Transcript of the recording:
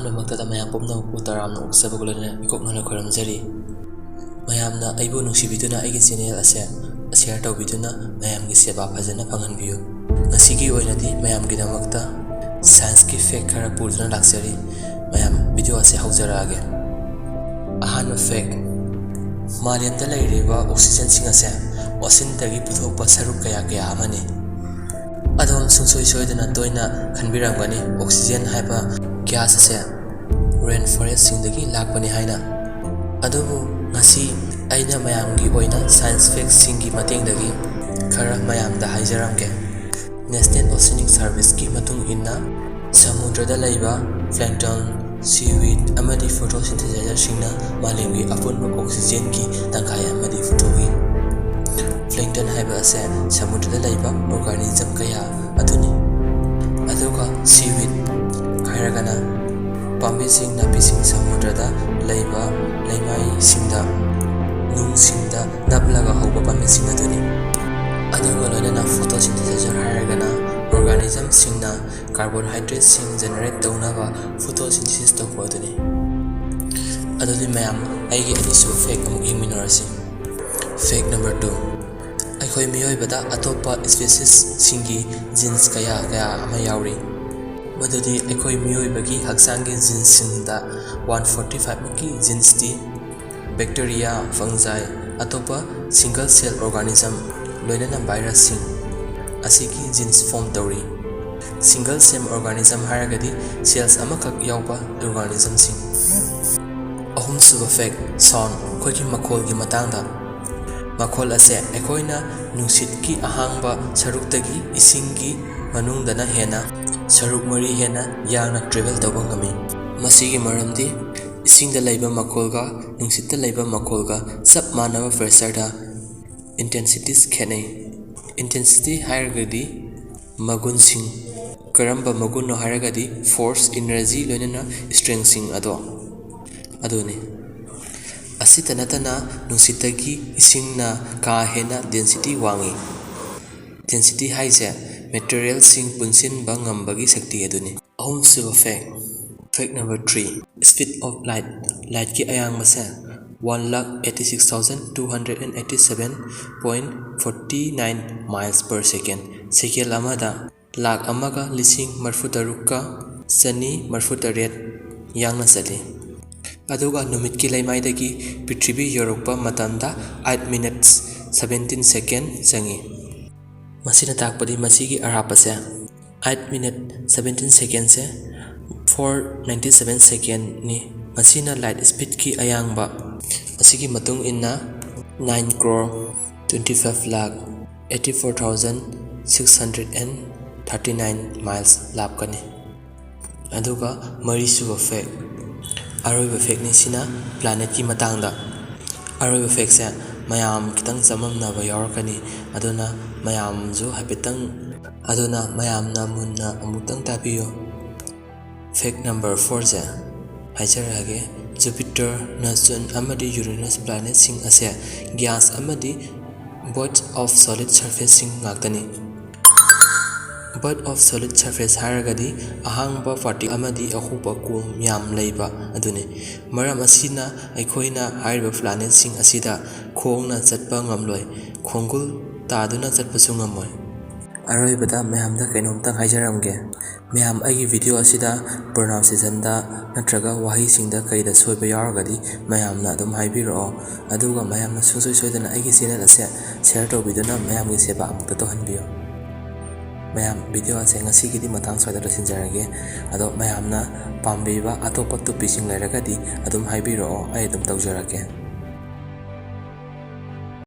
ꯑꯍꯥꯟꯕꯃꯛꯇꯗ ꯃꯌꯥꯝ ꯄꯨꯝꯅꯃꯛꯄꯨ ꯇꯔꯥꯝꯅ ꯑꯣꯛꯆꯕꯒ ꯂꯣꯏꯅꯅ ꯏꯀꯣꯛꯅꯅ ꯈꯣꯏꯔꯝꯖꯔꯤ꯫ ꯃꯌꯥꯝꯅ ꯑꯩꯕꯨ ꯅꯨꯡꯁꯤꯕꯤꯗꯨꯅ ꯑꯩꯒꯤ ꯆꯦꯅꯦꯜ ꯑꯁꯦ ꯁꯦꯌꯔ ꯇꯧꯕꯤꯗꯨꯅ ꯃꯌꯥꯝꯒꯤ ꯁꯦꯕꯥ ꯐꯖꯅ ꯐꯪꯍꯟꯕꯤꯌꯨ꯫ ꯉꯁꯤꯒꯤ ꯑꯣꯏꯅꯗꯤ ꯃꯌꯥꯝꯒꯤꯗꯃꯛꯇ ꯁꯥꯏꯟꯁꯀꯤ ꯐꯦꯛ ꯈꯔ ꯄꯨꯗꯨꯅ ꯂꯥꯛꯆꯔꯤ꯫ ꯃꯌꯥꯝ ꯚꯤꯗꯤꯑꯣ ꯑꯁꯦ ꯍꯧꯖꯔꯛꯑꯒꯦ꯫ ꯑꯍꯥꯟꯕ ꯐꯦꯛ: ꯃꯥꯂꯦꯝꯗ ꯂꯩꯔꯤꯕ ꯑꯣꯛꯁꯤꯖꯦꯟꯁꯤꯡ ꯑꯁꯦ ꯑꯣꯁꯤꯟꯗꯒꯤ ꯄꯨꯊꯣꯛꯄ ꯁꯔꯨꯛ ꯀꯌꯥ ꯑꯃꯅꯤ꯫ ꯑꯗꯣꯝ ꯁꯨꯡꯁꯣꯏ ꯁꯣꯏꯗꯅ ꯇꯣꯏꯅ ꯈꯟꯕꯤꯔꯝꯒꯅꯤ ꯑꯣꯛꯁꯤꯖꯦꯟ ꯍꯥꯏꯕ ꯒ꯭ꯌꯥꯁ ꯑꯁꯦ ꯔꯦꯟ ꯐꯣꯔꯦꯁꯁꯤꯡꯗꯒꯤ ꯂꯥꯛꯄꯅꯤ ꯍꯥꯏꯅ꯫ ꯑꯗꯨꯕꯨ ꯉꯁꯤ ꯑꯩꯅ ꯃꯌꯥꯝꯒꯤ ꯑꯣꯏꯅ ꯁꯥꯏꯟꯁ ꯐꯦꯛꯁꯤꯡꯒꯤ ꯃꯇꯦꯡꯗꯒꯤ ꯈꯔ ꯃꯌꯥꯝꯗ ꯍꯥꯏꯖꯔꯝꯒꯦ꯫ ꯅꯦꯁꯅꯦꯜ ꯑꯣꯁꯤꯅꯤꯛ ꯁꯔꯚꯤꯁꯀꯤ ꯃꯇꯨꯡ ꯏꯟꯅ ꯁꯃꯨꯗ꯭ꯔꯗ ꯂꯩꯕ ꯄ꯭ꯂꯦꯡꯇꯟ, ꯁꯤꯋꯤꯗ ꯑꯃꯗꯤ ꯐꯣꯇꯣꯁꯤꯟꯊꯦꯁꯥꯏꯖꯔꯁꯤꯡꯅ ꯃꯥꯂꯦꯝꯒꯤ ꯑꯄꯨꯟꯕ ꯑꯣꯛꯁꯤꯖꯦꯟꯒꯤ ꯇꯪꯈꯥꯏ ꯑꯃꯗꯤ ꯄꯨꯊꯣꯛꯏ꯫ ꯄ꯭ꯂꯦꯡꯇꯟ ꯍꯥꯏꯕ ꯑꯁꯦ ꯁꯃꯨꯗ꯭ꯔꯗ ꯂꯩꯕ ꯑꯣꯔꯒꯥꯅꯤꯖꯝ ꯀꯌꯥ ꯑꯗꯨꯅꯤ꯫ ꯑꯗꯨꯒ ꯁꯤꯋꯤꯗ ꯍꯥꯏꯔꯒꯅ ꯄꯥꯝꯕꯤꯁꯤꯡ ꯅꯥꯄꯤꯁꯤꯡ ꯁꯃꯨꯗ꯭ꯔꯗ ꯂꯩꯕ ꯂꯩꯃꯥꯏꯁꯤꯡꯗ ꯅꯨꯡꯁꯤꯡꯗ ꯅꯞꯂꯒ ꯍꯧꯕ ꯄꯥꯝꯕꯤꯁꯤꯡ ꯑꯗꯨꯅꯤ꯫ ꯑꯗꯨꯒ ꯂꯣꯏꯅꯅ ꯐꯣꯇꯣꯁꯤꯟꯊꯦꯁꯥꯏꯖꯔ ꯍꯥꯏꯔꯒꯅ ꯑꯣꯔꯒꯥꯅꯤꯖꯝꯁꯤꯡꯅ ꯀꯥꯔꯕꯣꯍꯥꯏꯗ꯭ꯔꯦꯠꯁꯤꯡ ꯖꯦꯅꯦꯔꯦꯠ ꯇꯧꯅꯕ ꯐꯣꯇꯣꯁꯤꯟꯊꯦꯁꯤꯁ ꯇꯧꯕ ꯑꯗꯨꯅꯤ꯫ ꯑꯗꯨꯗꯤ ꯃꯌꯥꯝ ꯑꯩꯒꯤ ꯑꯅꯤꯁꯨꯕ ꯐꯦꯛ ꯑꯃꯨꯛ ꯌꯦꯡꯃꯤꯟꯅꯔꯁꯤ꯫ ꯐꯦꯛ ꯅꯝꯕꯔ 2: ꯑꯩꯈꯣꯏ ꯃꯤꯑꯣꯏꯕꯗ ꯑꯇꯣꯞꯄ ꯁ꯭ꯄꯦꯁꯤꯁꯁꯤꯡꯒꯤ ꯖꯤꯟꯁ ꯀꯌꯥ ꯑꯃ ꯌꯥꯎꯔꯤ꯫ ꯃꯗꯨꯗꯤ ꯑꯩꯈꯣꯏ ꯃꯤꯑꯣꯏꯕꯒꯤ ꯍꯛꯆꯥꯡꯒꯤ ꯖꯤꯟꯁꯁꯤꯡꯗ 145 ꯃꯨꯛꯀꯤ ꯖꯤꯟꯁꯇꯤ ꯕꯦꯛꯇꯦꯔꯤꯌꯥ, ꯐꯪꯖꯥꯏ, ꯑꯇꯣꯞꯄ ꯁꯤꯡꯒꯜ ꯁꯦꯜ ꯑꯣꯔꯒꯥꯅꯤꯖꯝ, ꯂꯣꯏꯅꯅ ꯚꯥꯏꯔꯁꯁꯤꯡ ꯑꯁꯤꯒꯤ ꯖꯤꯟꯁ ꯐꯣꯔꯝ ꯇꯧꯔꯤ꯫ ꯁꯤꯡꯒꯜ ꯁꯦꯜ ꯑꯣꯔꯒꯥꯅꯤꯖꯝ ꯍꯥꯏꯔꯒꯗꯤ ꯁꯦꯜꯁ ꯑꯃꯈꯛ ꯌꯥꯎꯕ ꯑꯣꯔꯒꯥꯅꯤꯖꯝꯁꯤꯡ꯫ ꯑꯍꯨꯝꯁꯨꯕ ꯐꯦꯛ: ꯁꯥꯎꯟꯗ ꯑꯩꯈꯣꯏꯒꯤ ꯃꯈꯣꯜꯒꯤ ꯃꯇꯥꯡꯗ꯫ ꯃꯈꯣꯜ ꯑꯁꯦ ꯑꯩꯈꯣꯏꯅ ꯅꯨꯡꯁꯤꯠꯀꯤ ꯑꯍꯥꯡꯕ ꯁꯔꯨꯛꯇꯒꯤ ꯏꯁꯤꯡꯒꯤ ꯃꯅꯨꯡꯗꯅ ꯍꯦꯟꯅ ꯁꯔꯨꯛ 3 ꯍꯦꯟꯅ ꯌꯥꯡꯅ ꯇ꯭ꯔꯦꯚꯦꯜ ꯇꯧꯕ ꯉꯝꯃꯤ꯫ ꯃꯁꯤꯒꯤ ꯃꯔꯝꯗꯤ ꯏꯁꯤꯡꯗ ꯂꯩꯕ ꯃꯈꯣꯜꯒ ꯅꯨꯡꯁꯤꯠꯇ ꯂꯩꯕ ꯃꯈꯣꯜꯒ ꯆꯞ ꯃꯥꯟꯅꯕ ꯄ꯭ꯔꯦꯁꯔꯗ ꯏꯟꯇꯦꯟꯁꯤꯇꯤꯁ ꯈꯦꯠꯅꯩ꯫ ꯏꯟꯇꯦꯟꯁꯤꯇꯤ ꯍꯥꯏꯔꯒꯗꯤ ꯃꯒꯨꯟꯁꯤꯡ꯫ ꯀꯔꯝꯕ ꯃꯒꯨꯟꯅꯣ ꯍꯥꯏꯔꯒꯗꯤ ꯐꯣꯔꯁ, ꯏꯅꯔꯖꯤ ꯂꯣꯏꯅꯅ ꯁꯇ꯭ꯔꯦꯡꯁꯤꯡ ꯑꯗꯨꯅꯤ꯫ ꯑꯁꯤꯇ ꯅꯠꯇꯅ ꯅꯨꯡꯁꯤꯠꯇꯒꯤ ꯏꯁꯤꯡꯅ ꯀꯥ ꯍꯦꯟꯅ ꯗꯦꯟꯁꯤꯇꯤ ꯋꯥꯡꯏ꯫ ꯗꯦꯟꯁꯤꯇꯤ ꯍꯥꯏꯁꯦ ꯃꯦꯇꯔꯤꯌꯦꯜꯁꯤꯡ ꯄꯨꯟꯁꯤꯟꯕ ꯉꯝꯕꯒꯤ ꯁꯛꯇꯤ ꯑꯗꯨꯅꯤ꯫ ꯑꯍꯨꯝꯁꯨꯕ fact: fact number 3: speed of light ꯂꯥꯏꯠꯀꯤ ꯑꯌꯥꯡꯕꯁꯦ 186,287.49 ꯃꯥꯏꯜꯁ ꯄꯔ ꯁꯦꯀꯦꯟ꯫ ꯁꯦꯀꯦꯟ ꯑꯃꯗ 1,01,136,938 ꯌꯥꯡꯅ ꯆꯠꯂꯤ꯫ ꯑꯗꯨꯒ ꯅꯨꯃꯤꯠꯀꯤ ꯂꯩꯃꯥꯏꯗꯒꯤ ꯄ꯭ꯔꯤꯊꯤꯕꯤ ꯌꯧꯔꯛꯄ ꯃꯇꯝꯗ 8 ꯃꯤꯅꯠꯁ 17 ꯁꯦꯀꯦꯟ ꯆꯪꯏ꯫ ꯃꯁꯤꯅ ꯇꯥꯛꯄꯗꯤ ꯃꯁꯤꯒꯤ ꯑꯔꯥꯞꯄꯁꯦ 8 ꯃꯤꯅꯠ 17 ꯁꯦꯀꯦꯟꯁꯦ 497 ꯁꯦꯀꯦꯟꯅꯤ꯫ ꯃꯁꯤꯅ ꯂꯥꯏꯠ ꯁ꯭ꯄꯤꯗꯀꯤ ꯑꯌꯥꯡꯕ ꯑꯁꯤꯒꯤ ꯃꯇꯨꯡ ꯏꯟꯅ 9,25,84,639 ꯃꯥꯏꯜꯁ ꯂꯥꯞꯀꯅꯤ꯫ ꯑꯗꯨꯒ ꯃꯔꯤꯁꯨꯕ ꯐꯦꯛ: ꯑꯔꯣꯏꯕ ꯐꯦꯛꯅꯤ ꯁꯤꯅ ꯄ꯭ꯂꯥꯅꯦꯠꯀꯤ ꯃꯇꯥꯡꯗ꯫ ꯑꯔꯣꯏꯕ ꯐꯦꯛꯁꯦ ꯃꯌꯥꯝ ꯈꯤꯇꯪ ꯆꯃꯝꯅꯕ ꯌꯥꯎꯔꯛꯀꯅꯤ, ꯑꯗꯨꯅ ꯃꯌꯥꯝꯅ ꯃꯨꯟꯅ ꯑꯃꯨꯛꯇꯪ ꯇꯥꯕꯤꯌꯨ꯫ ꯐꯦꯛ ꯅꯝꯕꯔ 4ꯁꯦ ꯍꯥꯏꯖꯔꯛꯑꯒꯦ꯫ ꯖꯨꯄꯤꯇꯔ, ꯅꯦꯞꯆꯨꯟ ꯑꯃꯗꯤ ꯌꯨꯔꯦꯅꯁ ꯄ꯭ꯂꯥꯅꯦꯠꯁꯤꯡ ꯑꯁꯦ ꯒ꯭ꯌꯥꯁ ꯑꯃꯗꯤ ꯚꯣꯏꯗ ꯑꯣꯐ ꯁꯣꯂꯤꯗ ꯁꯔꯐꯦꯁꯁꯤꯡ ꯉꯥꯛꯇꯅꯤ꯫ ꯚꯣꯏꯗ ꯑꯣꯐ ꯁꯣꯂꯤꯗ ꯁꯔꯐꯦꯁ ꯍꯥꯏꯔꯒꯗꯤ ꯑꯍꯥꯡꯕ ꯄꯥꯔꯇꯤꯀꯜ ꯑꯃꯗꯤ ꯑꯍꯣꯕ ꯀꯣꯝ ꯌꯥꯝ ꯂꯩꯕ ꯑꯗꯨꯅꯤ꯫ ꯃꯔꯝ ꯑꯁꯤꯅ ꯑꯩꯈꯣꯏꯅ ꯍꯥꯏꯔꯤꯕ ꯄ꯭ꯂꯥꯅꯦꯠꯁꯤꯡ ꯑꯁꯤꯗ ꯈꯣꯡꯅ ꯆꯠꯄ ꯉꯝꯂꯣꯏ, ꯈꯣꯡꯒꯨꯜ ꯇꯥꯗꯨꯅ ꯆꯠꯄꯁꯨ ꯉꯝꯃꯣꯏ꯫ ꯑꯔꯣꯏꯕꯗ ꯃꯌꯥꯝꯗ ꯀꯩꯅꯣꯝꯇꯪ ꯍꯥꯏꯖꯔꯝꯒꯦ꯫ ꯃꯌꯥꯝ ꯑꯩꯒꯤ ꯚꯤꯗꯤꯑꯣ ꯑꯁꯤꯗ ꯄ꯭ꯔꯣꯅꯥꯎꯟꯁꯤꯌꯦꯁꯟꯗ ꯅꯠꯇ꯭ꯔꯒ ꯋꯥꯍꯩꯁꯤꯡꯗ ꯀꯩꯗ ꯁꯣꯏꯕ ꯌꯥꯎꯔꯒꯗꯤ ꯃꯌꯥꯝꯅ ꯑꯗꯨꯝ ꯍꯥꯏꯕꯤꯔꯛꯑꯣ꯫ ꯑꯗꯨꯒ ꯃꯌꯥꯝꯅ ꯁꯨꯡꯁꯣꯏ ꯁꯣꯏꯗꯅ ꯑꯩꯒꯤ ꯆꯦꯅꯦꯜ ꯑꯁꯦ ꯁꯦꯌꯔ ꯇꯧꯕꯤꯗꯨꯅ ꯃꯌꯥꯝꯒꯤ ꯁꯦꯕꯥ ꯑꯃꯨꯛꯇ ꯇꯧꯍꯟꯕꯤꯌꯨ꯫ ꯃꯌꯥꯝ ꯚꯤꯗꯤꯑꯣ ꯑꯁꯦ ꯉꯁꯤꯒꯤꯗꯤ ꯃꯇꯥꯡ ꯁ꯭ꯋꯥꯏꯗ ꯂꯣꯏꯁꯤꯟꯖꯔꯒꯦ꯫ ꯑꯗꯣ ꯃꯌꯥꯝꯅ ꯄꯥꯝꯕꯤꯕ ꯑꯇꯣꯞꯄ ꯇꯣꯄꯤꯛꯁꯤꯡ ꯂꯩꯔꯒꯗꯤ ꯑꯗꯨꯝ ꯍꯥꯏꯕꯤꯔꯛꯑꯣ, ꯑꯩ ꯑꯗꯨꯝ ꯇꯧꯖꯔꯛꯀꯦ꯫